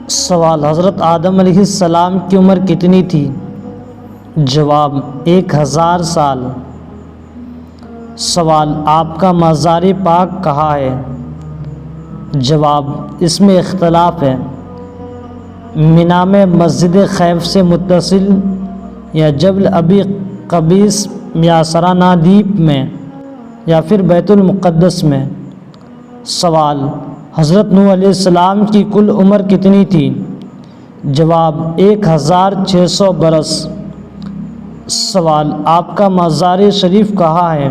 سوال: حضرت آدم علیہ السلام کی عمر کتنی تھی؟ جواب: 1000 سال۔ سوال: آپ کا مزار پاک کہاں ہے؟ جواب: اس میں اختلاف ہے، مینا میں مسجد خیف سے متصل، یا جبل ابی قبیس یا سرانادیپ میں، یا پھر بیت المقدس میں۔ سوال: حضرت نوح علیہ السلام کی کل عمر کتنی تھی؟ جواب: 1600 برس۔ سوال: آپ کا مزار شریف کہاں ہے؟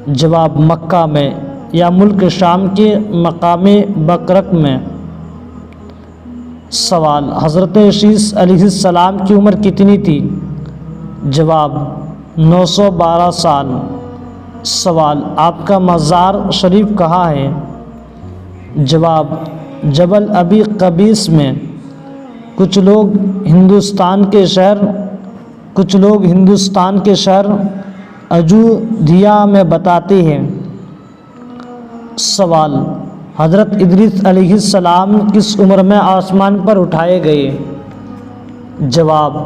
جواب: مکہ میں یا ملک شام کے مقام بکرک میں۔ سوال: حضرت شیس علیہ السلام کی عمر کتنی تھی؟ جواب: 912 سال۔ سوال: آپ کا مزار شریف کہاں ہے؟ جواب: جبل ابی قبیس میں۔ کچھ لوگ ہندوستان کے شہر اجودھیا میں بتاتے ہیں۔ سوال: حضرت ادریس علیہ السلام کس عمر میں آسمان پر اٹھائے گئے؟ جواب: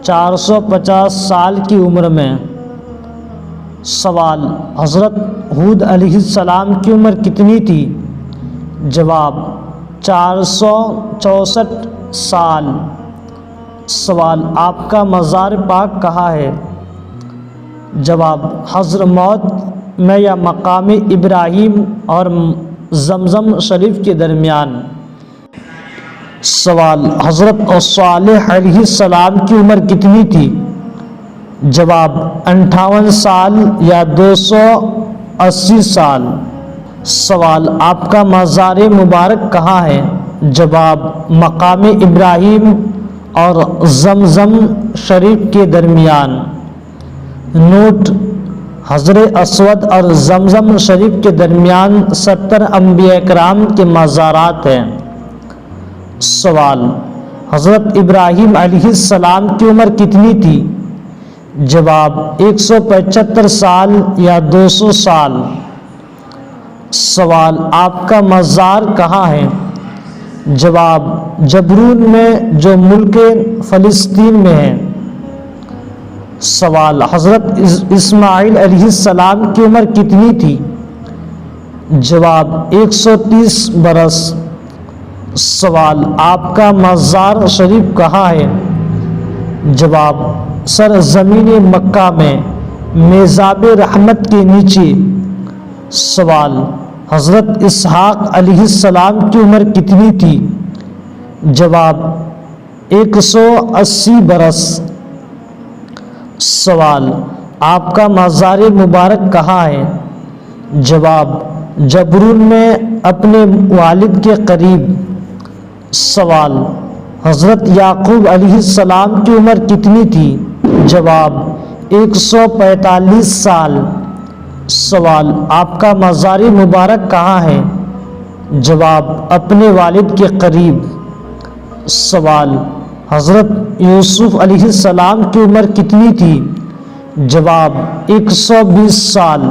450 سال کی عمر میں۔ سوال: حضرت ہود علیہ السلام کی عمر کتنی تھی؟ جواب: 464 سال۔ سوال: آپ کا مزار پاک کہاں ہے؟ جواب: حضرموت میں یا مقام ابراہیم اور زمزم شریف کے درمیان۔ سوال: حضرت صالح علیہ السلام کی عمر کتنی تھی؟ جواب: 58 سال یا 280 سال۔ سوال: آپ کا مزار مبارک کہاں ہے؟ جواب: مقام ابراہیم اور زمزم شریف کے درمیان۔ نوٹ: حجر اسود اور زمزم شریف کے درمیان 70 انبیاء کرام کے مزارات ہیں۔ سوال: حضرت ابراہیم علیہ السلام کی عمر کتنی تھی؟ جواب: 175 سال یا 200 سال۔ سوال: آپ کا مزار کہاں ہے؟ جواب: جبرون میں جو ملک فلسطین میں ہے۔ سوال: حضرت اسماعیل علیہ السلام کی عمر کتنی تھی؟ جواب: 130 برس۔ سوال: آپ کا مزار شریف کہاں ہے؟ جواب: سرزمین مکہ میں میزاب رحمت کے نیچے۔ سوال: حضرت اسحاق علیہ السلام کی عمر کتنی تھی؟ جواب: 180 برس۔ سوال: آپ کا مزار مبارک کہاں ہے؟ جواب: جبرون میں اپنے والد کے قریب۔ سوال: حضرت یعقوب علیہ السلام کی عمر کتنی تھی؟ جواب: 145 سال۔ سوال: آپ کا مزار مبارک کہاں ہے؟ جواب: اپنے والد کے قریب۔ سوال: حضرت یوسف علیہ السلام کی عمر کتنی تھی؟ جواب: 120 سال۔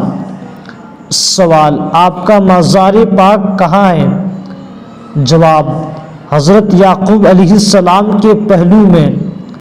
سوال: آپ کا مزار پاک کہاں ہے؟ جواب: حضرت یعقوب علیہ السلام کے پہلو میں۔